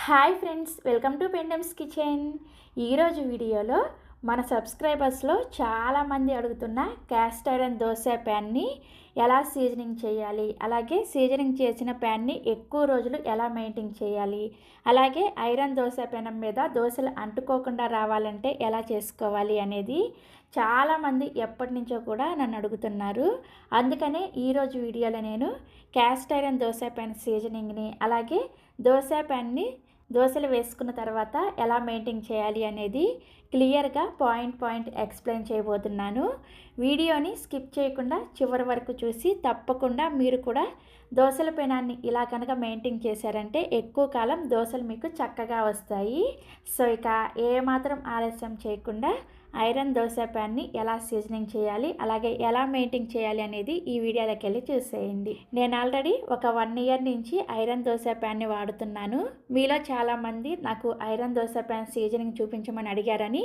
Hi friends, welcome to పెండమ్స్ kitchen. ఈరోజు వీడియోలో మన సబ్స్క్రైబర్స్లో చాలామంది అడుగుతున్న క్యాస్ట్ ఐరన్ దోశ ప్యాన్ని ఎలా సీజనింగ్ చేయాలి, అలాగే సీజనింగ్ చేసిన ప్యాన్ని ఎక్కువ రోజులు ఎలా మెయింటైన్ చేయాలి, అలాగే ఐరన్ దోశ పెనం మీద దోశలు అంటుకోకుండా రావాలంటే ఎలా చేసుకోవాలి అనేది చాలామంది ఎప్పటి నుంచో కూడా నన్ను అడుగుతున్నారు. అందుకనే ఈరోజు వీడియోలో నేను క్యాస్ట్ ఐరన్ దోశ ప్యాన్ సీజనింగ్ని, అలాగే దోశ ప్యాన్ని దోశలు వేసుకున్న తర్వాత ఎలా మెయింటైన్ చేయాలి అనేది క్లియర్గా పాయింట్ ఎక్స్ప్లెయిన్ చేయబోతున్నాను. వీడియోని స్కిప్ చేయకుండా చివరి వరకు చూసి తప్పకుండా మీరు కూడా దోశల పెనాన్ని ఇలా కనుక మెయింటైన్ చేశారంటే ఎక్కువ కాలం దోశలు మీకు చక్కగా వస్తాయి. సో ఇక ఏమాత్రం ఆలస్యం చేయకుండా ఐరన్ దోశ ప్యాన్ని ఎలా సీజనింగ్ చేయాలి, అలాగే ఎలా మెయింటైన్ చేయాలి అనేది ఈ వీడియోలోకి వెళ్ళి చూసేయండి. నేను ఆల్రెడీ ఒక 1 ఇయర్ నుంచి ఐరన్ దోశ ప్యాన్ని వాడుతున్నాను. మీలో చాలామంది నాకు ఐరన్ దోశ ప్యాన్ సీజనింగ్ చూపించమని అడిగారని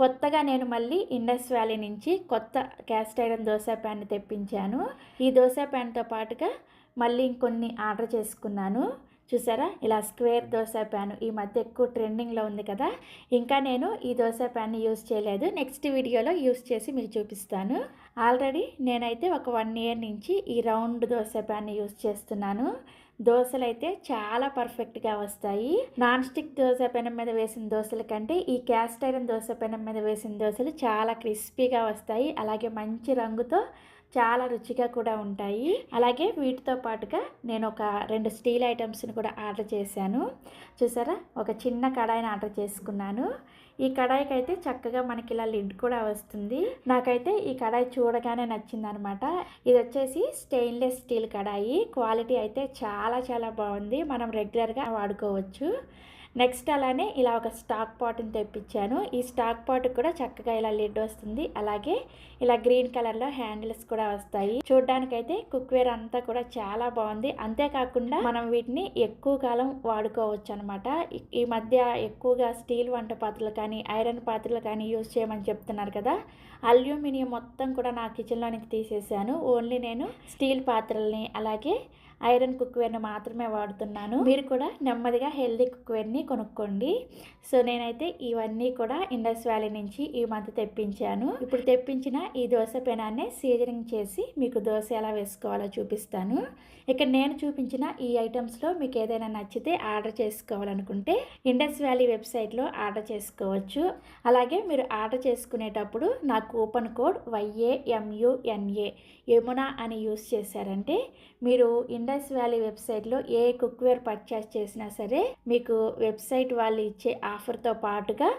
కొత్తగా నేను మళ్ళీ ఇండస్ వ్యాలీ నుంచి కొత్త క్యాస్ట్ ఐరన్ దోశ ప్యాన్ని తెప్పించాను. ఈ దోశ ప్యాన్తో పాటుగా మళ్ళీ ఇంకొన్ని ఆర్డర్ చేసుకున్నాను. చూసారా, ఇలా స్క్వేర్ దోశ ప్యాన్ ఈ మధ్య ఎక్కువ ట్రెండింగ్లో ఉంది కదా. ఇంకా నేను ఈ దోశ ప్యాన్ని యూస్ చేయలేదు, నెక్స్ట్ వీడియోలో యూస్ చేసి మీకు చూపిస్తాను. ఆల్రెడీ నేనైతే ఒక 1 ఇయర్ నుంచి ఈ రౌండ్ దోశ ప్యాన్ని యూస్ చేస్తున్నాను. దోశలు అయితే చాలా పర్ఫెక్ట్గా వస్తాయి. నాన్ స్టిక్ దోశ పెనం మీద వేసిన దోశల కంటే ఈ క్యాస్ట్ ఐరన్ దోశ పెనం మీద వేసిన దోశలు చాలా క్రిస్పీగా వస్తాయి, అలాగే మంచి రంగుతో చాలా రుచిగా కూడా ఉంటాయి. అలాగే వీటితో పాటుగా నేను ఒక 2 స్టీల్ ఐటమ్స్ని కూడా ఆర్డర్ చేశాను. చూసారా, ఒక చిన్న కడాయిని ఆర్డర్ చేసుకున్నాను. ఈ కడాయికి అయితే చక్కగా మనకి ఇలా లిడ్ కూడా వస్తుంది. నాకైతే ఈ కడాయి చూడగానే నచ్చిందనమాట. ఇది వచ్చేసి స్టెయిన్లెస్ స్టీల్ కడాయి. క్వాలిటీ అయితే చాలా బాగుంది, మనం రెగ్యులర్గా వాడుకోవచ్చు. నెక్స్ట్ అలానే ఇలా ఒక స్టాక్ పాట్ని తెప్పించాను. ఈ స్టాక్ పాట్ కూడా చక్కగా ఇలా లిడ్ వస్తుంది, అలాగే ఇలా గ్రీన్ కలర్లో హ్యాండిల్స్ కూడా వస్తాయి. చూడ్డానికైతే కుక్వేర్ అంతా కూడా చాలా బాగుంది. అంతేకాకుండా మనం వీటిని ఎక్కువ కాలం వాడుకోవచ్చు అనమాట. ఈ మధ్య ఎక్కువగా స్టీల్ వంట పాత్రలు కానీ ఐరన్ పాత్రలు కానీ యూజ్ చేయమని చెప్తున్నారు కదా. అల్యూమినియం మొత్తం కూడా నా కిచెన్లోనికి తీసేసాను. ఓన్లీ నేను స్టీల్ పాత్రల్ని అలాగే ఐరన్ కుక్వేర్ని మాత్రమే వాడుతున్నాను. మీరు కూడా నెమ్మదిగా హెల్దీ కుక్వేర్ని కొనుక్కోండి. సో నేనైతే ఇవన్నీ కూడా ఇండస్ వ్యాలీ నుంచి ఈ మధ్య తెప్పించాను. ఇప్పుడు తెప్పించిన ఈ దోశ పెనాన్ని సీజనింగ్ చేసి మీకు దోశ ఎలా వేసుకోవాలో చూపిస్తాను. ఇక్కడ నేను చూపించిన ఈ ఐటమ్స్లో మీకు ఏదైనా నచ్చితే ఆర్డర్ చేసుకోవాలనుకుంటే ఇండస్ వ్యాలీ వెబ్సైట్లో ఆర్డర్ చేసుకోవచ్చు. అలాగే మీరు ఆర్డర్ చేసుకునేటప్పుడు నా కూపన్ కోడ్ YAMUNA యమున అని యూస్ చేశారంటే మీరు ఇండస్ వ్యాలీ వెబ్సైట్లో ఏ కుక్వేర్ పర్చేస్ చేసినా సరే మీకు వెబ్సైట్ వాళ్ళు ఇచ్చే ఆఫర్తో పాటుగా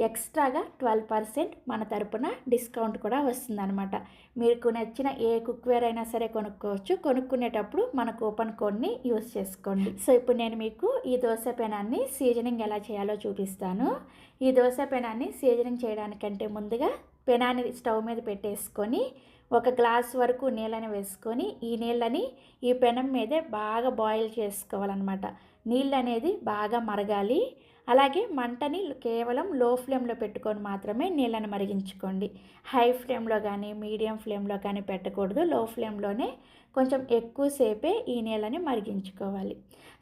ఎక్స్ట్రాగా 12% మన తరపున డిస్కౌంట్ కూడా వస్తుందన్నమాట. మీకు నచ్చిన ఏ కుక్వేర్ అయినా సరే కొనుక్కోవచ్చు. కొనుక్కునేటప్పుడు మన కూపన్ కోడ్ని యూస్ చేసుకోండి. సో ఇప్పుడు నేను మీకు ఈ దోశ పెనాన్ని సీజనింగ్ ఎలా చేయాలో చూపిస్తాను. ఈ దోశ పెనాన్ని సీజనింగ్ చేయడానికంటే ముందుగా పెనాన్ని స్టవ్ మీద పెట్టేసుకొని ఒక గ్లాస్ వరకు నీళ్ళని వేసుకొని ఈ నీళ్ళని ఈ పెనం మీదే బాగా బాయిల్ చేసుకోవాలన్నమాట. నీళ్ళు అనేది బాగా మరగాలి. అలాగే మంటని కేవలం లో ఫ్లేమ్లో పెట్టుకొని మాత్రమే నీళ్ళని మరిగించుకోండి. హై ఫ్లేమ్లో కానీ మీడియం ఫ్లేమ్లో కానీ పెట్టకూడదు. లో ఫ్లేమ్లోనే కొంచెం ఎక్కువసేపే ఈ నీళ్ళని మరిగించుకోవాలి.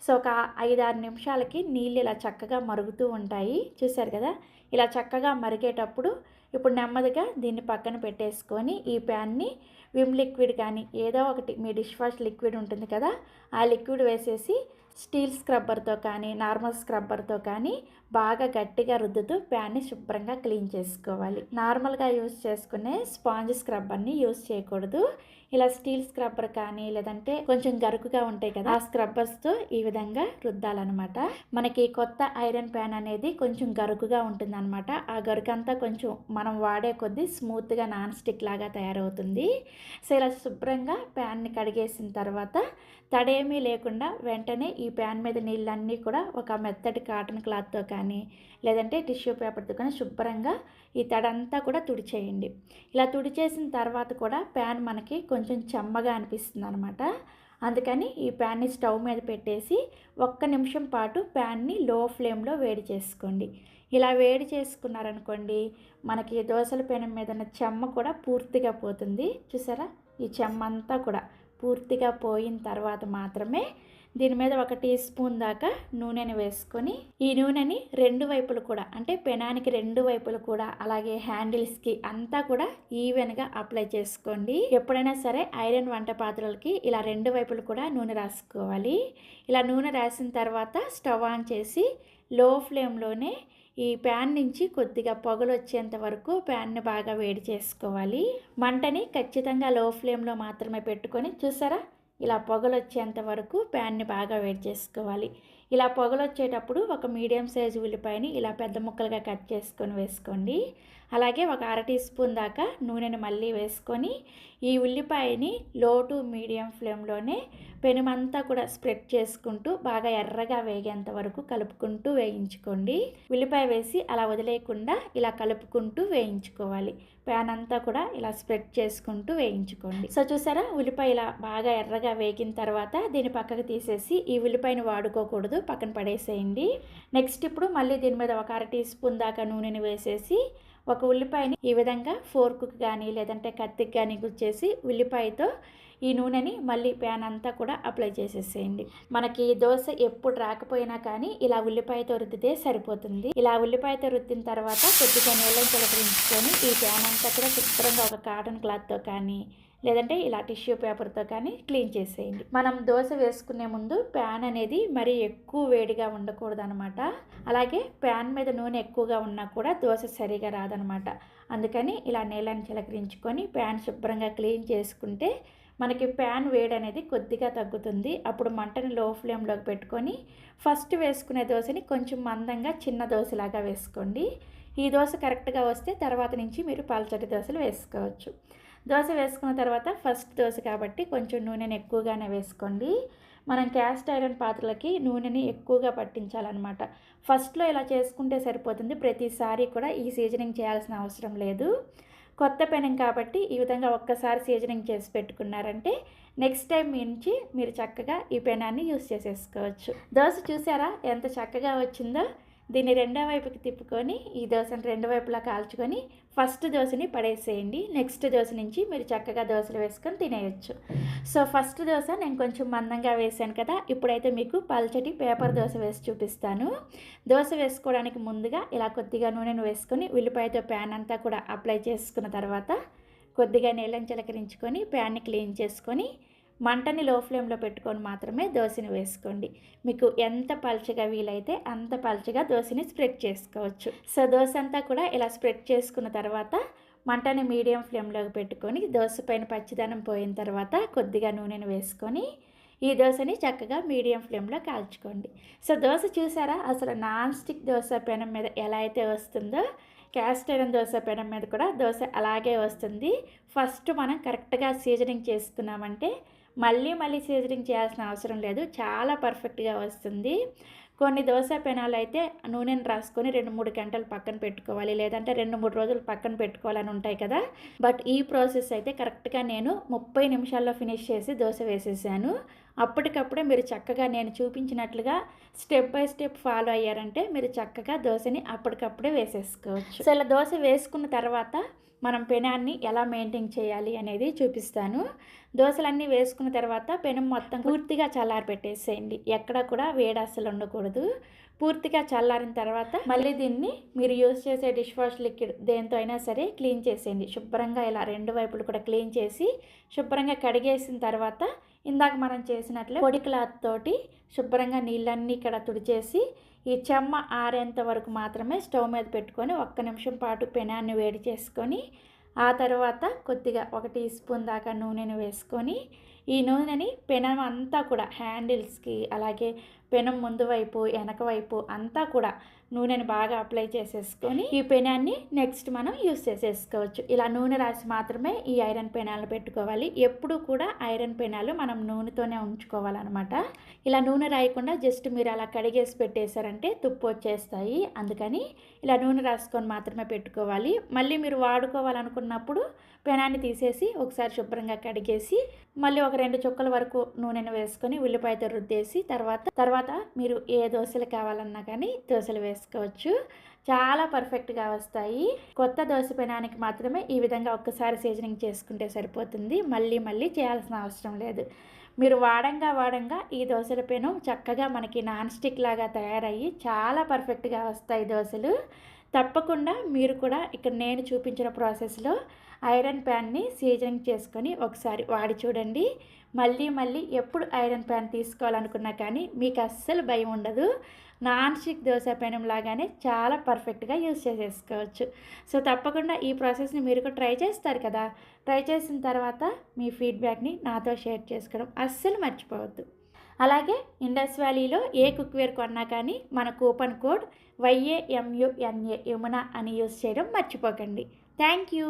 సో ఒక 5-6 నిమిషాలకి నీళ్ళు ఇలా చక్కగా మరుగుతూ ఉంటాయి. చూసారు కదా, ఇలా చక్కగా మరిగేటప్పుడు ఇప్పుడు నెమ్మదిగా దీన్ని పక్కన పెట్టేసుకొని ఈ ప్యాన్ని విమ్ లిక్విడ్ కానీ ఏదో ఒకటి మీ డిష్ వాష్ లిక్విడ్ ఉంటుంది కదా, ఆ లిక్విడ్ వేసేసి స్టీల్ స్క్రబ్బర్తో కానీ నార్మల్ స్క్రబ్బర్తో కానీ బాగా గట్టిగా రుద్దుతూ ప్యాన్ని శుభ్రంగా క్లీన్ చేసుకోవాలి. నార్మల్గా యూజ్ చేసుకునే స్పాంజ్ స్క్రబ్బర్ని యూజ్ చేయకూడదు. ఇలా స్టీల్ స్క్రబ్బర్ కానీ లేదంటే కొంచెం గరుకుగా ఉంటాయి కదా, ఆ స్క్రబ్బర్స్తో ఈ విధంగా రుద్దాలన్నమాట. మనకి కొత్త ఐరన్ ప్యాన్ అనేది కొంచెం గరుకుగా ఉంటుందన్నమాట. ఆ గరుకంతా కొంచెం మనం వాడే కొద్దీ స్మూత్గా నాన్ స్టిక్ లాగా తయారవుతుంది. సో ఇలా శుభ్రంగా ప్యాన్ని కడిగేసిన తర్వాత తడేమీ లేకుండా వెంటనే ఈ ప్యాన్ మీద నీళ్ళన్నీ కూడా ఒక మెత్తటి కాటన్ క్లాత్తో కానీ లేదంటే టిష్యూ పేపర్తో కానీ శుభ్రంగా ఈ తడంతా కూడా తుడిచేయండి. ఇలా తుడిచేసిన తర్వాత కూడా ప్యాన్ మనకి కొంచెం చెమ్మగా అనిపిస్తుంది అనమాట. అందుకని ఈ ప్యాన్ని స్టవ్ మీద పెట్టేసి 1 నిమిషం పాటు ప్యాన్ని లో ఫ్లేమ్లో వేడి చేసుకోండి. ఇలా వేడి చేసుకున్నారనుకోండి, మనకి దోశల పెనం మీద ఉన్న చెమ్మ కూడా పూర్తిగా పోతుంది. చూసారా, ఈ చెమ్మ అంతా కూడా పూర్తిగా పోయిన తర్వాత మాత్రమే దీని మీద 1 టీ స్పూన్ దాకా నూనెని వేసుకొని ఈ నూనెని 2 వైపులు కూడా అంటే పెనానికి 2 వైపులు కూడా అలాగే హ్యాండిల్స్కి అంతా కూడా ఈవెన్గా అప్లై చేసుకోండి. ఎప్పుడైనా సరే ఐరన్ వంట పాత్రలకి ఇలా 2 వైపులు కూడా నూనె రాసుకోవాలి. ఇలా నూనె రాసిన తర్వాత స్టవ్ ఆన్ చేసి లో ఫ్లేమ్లోనే ఈ ప్యాన్ నుంచి కొద్దిగా పొగలు వచ్చేంత వరకు ప్యాన్ని బాగా వేడి చేసుకోవాలి. మంటని ఖచ్చితంగా లో ఫ్లేమ్లో మాత్రమే పెట్టుకొని చూసారా, ఇలా పొగలు వచ్చేంత వరకు ప్యాన్ని బాగా వేడి చేసుకోవాలి. ఇలా పొగలు వచ్చేటప్పుడు ఒక మీడియం సైజు ఉల్లిపాయని ఇలా పెద్ద ముక్కలుగా కట్ చేసుకొని వేసుకోండి. అలాగే ఒక 1/2 టీ స్పూన్ దాకా నూనెని మళ్ళీ వేసుకొని ఈ ఉల్లిపాయని లో టు మీడియం ఫ్లేమ్లోనే పెనుమంతా కూడా స్ప్రెడ్ చేసుకుంటూ బాగా ఎర్రగా వేగేంత వరకు కలుపుకుంటూ వేయించుకోండి. ఉల్లిపాయ వేసి అలా వదిలేయకుండా ఇలా కలుపుకుంటూ వేయించుకోవాలి. ప్యాన్ అంతా కూడా ఇలా స్ప్రెడ్ చేసుకుంటూ వేయించుకోండి. సో చూసారా, ఉల్లిపాయ ఇలా బాగా ఎర్రగా వేగిన తర్వాత దీన్ని పక్కకు తీసేసి ఈ ఉల్లిపాయని వాడుకోకూడదు, పక్కన పడేసేయండి. నెక్స్ట్ ఇప్పుడు మళ్ళీ దీని మీద ఒక 1/2 టీ స్పూన్ దాకా నూనెని వేసేసి ఒక ఉల్లిపాయని ఈ విధంగా ఫోర్కుకి కానీ లేదంటే కత్తికి కానీ గుచ్చేసి ఉల్లిపాయతో ఈ నూనెని మళ్ళీ ప్యాన్ అంతా కూడా అప్లై చేసేసేయండి. మనకి దోశ ఎప్పుడు రాకపోయినా కానీ ఇలా ఉల్లిపాయతో రుద్దితే సరిపోతుంది. ఇలా ఉల్లిపాయతో రుద్దిన తర్వాత కొద్దిగా నీళ్ళని చిలకరించుకొని ఈ ప్యాన్ అంతా కూడా శుభ్రంగా ఒక కాటన్ క్లాత్తో కానీ లేదంటే ఇలా టిష్యూ పేపర్తో కానీ క్లీన్ చేసేయండి. మనం దోశ వేసుకునే ముందు ప్యాన్ అనేది మరీ ఎక్కువ వేడిగా ఉండకూడదు అనమాట. అలాగే ప్యాన్ మీద నూనె ఎక్కువగా ఉన్నా కూడా దోశ సరిగా రాదనమాట. అందుకని ఇలా నీళ్ళని చిలకరించుకొని ప్యాన్ శుభ్రంగా క్లీన్ చేసుకుంటే మనకి ప్యాన్ వేడి అనేది కొద్దిగా తగ్గుతుంది. అప్పుడు మంటని లో ఫ్లేమ్లోకి పెట్టుకొని ఫస్ట్ వేసుకునే దోశని కొంచెం మందంగా చిన్న దోశలాగా వేసుకోండి. ఈ దోశ కరెక్ట్గా వస్తే తర్వాత నుంచి మీరు పల్చటి దోశలు వేసుకోవచ్చు. దోశ వేసుకున్న తర్వాత ఫస్ట్ దోశ కాబట్టి కొంచెం నూనెని ఎక్కువగానే వేసుకోండి. మనం క్యాస్ట్ ఐరన్ పాత్రలకి నూనెని ఎక్కువగా పట్టించాలన్నమాట. ఫస్ట్లో ఇలా చేసుకుంటే సరిపోతుంది. ప్రతిసారి కూడా ఈ సీజనింగ్ చేయాల్సిన అవసరం లేదు. కొత్త పెనం కాబట్టి ఈ విధంగా ఒక్కసారి సీజనింగ్ చేసి పెట్టుకున్నారంటే నెక్స్ట్ టైం నుంచి మీరు చక్కగా ఈ పెనాన్ని యూస్ చేసేసుకోవచ్చు. దోశ చూసారా ఎంత చక్కగా వచ్చిందో. దీన్ని రెండో వైపుకి తిప్పుకొని ఈ దోశని 2 వైపులా కాల్చుకొని ఫస్ట్ దోశని పడేసేయండి. నెక్స్ట్ దోశ నుంచి మీరు చక్కగా దోశలు వేసుకొని తినేయచ్చు. సో ఫస్ట్ దోశ నేను కొంచెం మందంగా వేసాను కదా, ఇప్పుడైతే మీకు పల్చటి పేపర్ దోశ వేసి చూపిస్తాను. దోశ వేసుకోవడానికి ముందుగా ఇలా కొద్దిగా నూనెను వేసుకొని ఉల్లిపాయతో ప్యాన్ అంతా కూడా అప్లై చేసుకున్న తర్వాత కొద్దిగా నీళ్ళని చిలకరించుకొని ప్యాన్ని క్లీన్ చేసుకొని మంటని లో ఫ్లేమ్లో పెట్టుకొని మాత్రమే దోశని వేసుకోండి. మీకు ఎంత పల్చగా వీలైతే అంత పల్చగా దోశని స్ప్రెడ్ చేసుకోవచ్చు. సో దోశ అంతా కూడా ఇలా స్ప్రెడ్ చేసుకున్న తర్వాత మంటని మీడియం ఫ్లేమ్లోకి పెట్టుకొని దోశ పైన పచ్చిదనం పోయిన తర్వాత కొద్దిగా నూనెను వేసుకొని ఈ దోశని చక్కగా మీడియం ఫ్లేమ్లో కాల్చుకోండి. సో దోశ చూసారా, అసలు నాన్ స్టిక్ దోశ పెనం మీద ఎలా అయితే వస్తుందో క్యాస్ట్ ఐరన్ దోశ పెనం మీద కూడా దోశ అలాగే వస్తుంది. ఫస్ట్ మనం కరెక్ట్గా సీజనింగ్ చేసుకున్నామంటే మళ్ళీ సీజనింగ్ చేయాల్సిన అవసరం లేదు, చాలా పర్ఫెక్ట్గా వస్తుంది. కొన్ని దోశ పెనాలు అయితే నూనెను రాసుకొని 2-3 గంటలు పక్కన పెట్టుకోవాలి, లేదంటే 2-3 రోజులు పక్కన పెట్టుకోవాలని ఉంటాయి కదా. బట్ ఈ ప్రాసెస్ అయితే కరెక్ట్గా నేను 30 నిమిషాల్లో ఫినిష్ చేసి దోశ వేసేసాను. అప్పటికప్పుడే మీరు చక్కగా నేను చూపించినట్లుగా స్టెప్ బై స్టెప్ ఫాలో అయ్యారంటే మీరు చక్కగా దోశని అప్పటికప్పుడే వేసేసుకోవచ్చు. సో ఇలా దోశ వేసుకున్న తర్వాత మనం పెనాన్ని ఎలా మెయింటైన్ చేయాలి అనేది చూపిస్తాను. దోశలన్నీ వేసుకున్న తర్వాత పెనం మొత్తం పూర్తిగా చల్లారి పెట్టేసేయండి. ఎక్కడ కూడా వేడి అస్సలు ఉండకూడదు. పూర్తిగా చల్లారిన తర్వాత మళ్ళీ దీన్ని మీరు యూజ్ చేసే డిష్ వాష్ లిక్విడ్ దేంతో అయినా సరే క్లీన్ చేసేయండి. శుభ్రంగా ఇలా 2 వైపులు కూడా క్లీన్ చేసి శుభ్రంగా కడిగేసిన తర్వాత ఇందాక మనం చేసినట్లే పొడి క్లాత్ తోటి శుభ్రంగా నీళ్ళన్నీ ఇక్కడ తుడిచేసి ఈ చెమ్మ ఆరేంత వరకు మాత్రమే స్టవ్ మీద పెట్టుకొని 1 నిమిషం పాటు పెనాన్ని వేడి చేసుకొని ఆ తర్వాత కొద్దిగా 1 టీ స్పూన్ దాకా నూనెను వేసుకొని ఈ నూనెని పెనం అంతా కూడా హ్యాండిల్స్కి అలాగే పెనం ముందు వైపు వెనక వైపు అంతా కూడా నూనెని బాగా అప్లై చేసేసుకొని ఈ పెనాన్ని నెక్స్ట్ మనం యూస్ చేసేసుకోవచ్చు. ఇలా నూనె రాసి మాత్రమే ఈ ఐరన్ పెనాలను పెట్టుకోవాలి. ఎప్పుడు కూడా ఐరన్ పెనాలు మనం నూనెతోనే ఉంచుకోవాలన్నమాట. ఇలా నూనె రాయకుండా జస్ట్ మీరు అలా కడిగేసి పెట్టేశారంటే తుప్పు వచ్చేస్తాయి. అందుకని ఇలా నూనె రాసుకొని మాత్రమే పెట్టుకోవాలి. మళ్ళీ మీరు వాడుకోవాలనుకున్నప్పుడు పెనాన్ని తీసేసి ఒకసారి శుభ్రంగా కడిగేసి మళ్ళీ ఒక 2 చుక్కల వరకు నూనెను వేసుకొని ఉల్లిపాయతో రుద్దేసి తర్వాత మీరు ఏ దోశలు కావాలన్నా కానీ దోశలు వేసుకోవచ్చు. చాలా పర్ఫెక్ట్గా వస్తాయి. కొత్త దోశ పెనానికి మాత్రమే ఈ విధంగా ఒక్కసారి సీజనింగ్ చేసుకుంటే సరిపోతుంది. మళ్ళీ చేయాల్సిన అవసరం లేదు. మీరు వాడంగా ఈ దోశల పెనం చక్కగా మనకి నాన్ స్టిక్ లాగా తయారయ్యి చాలా పర్ఫెక్ట్గా వస్తాయి దోశలు. తప్పకుండా మీరు కూడా ఇక్కడ నేను చూపించిన ప్రాసెస్లో ఐరన్ ప్యాన్ని సీజనింగ్ చేసుకొని ఒకసారి వాడి చూడండి. మళ్ళీ ఎప్పుడు ఐరన్ ప్యాన్ తీసుకోవాలనుకున్నా కానీ మీకు అస్సలు భయం ఉండదు. నాన్ స్టిక్ దోశ పెనం లాగానే చాలా పర్ఫెక్ట్గా యూజ్ చేసేసుకోవచ్చు. సో తప్పకుండా ఈ ప్రాసెస్ని మీరు కూడా ట్రై చేస్తారు కదా. ట్రై చేసిన తర్వాత మీ ఫీడ్బ్యాక్ని నాతో షేర్ చేసుకోవడం అస్సలు మర్చిపోవద్దు. అలాగే ఇండస్ వ్యాలీలో ఏ కుక్వేర్ కొన్నా కానీ మన కూపన్ కోడ్ YAMUNA యమున అని యూజ్ చేయడం మర్చిపోకండి. Thank you.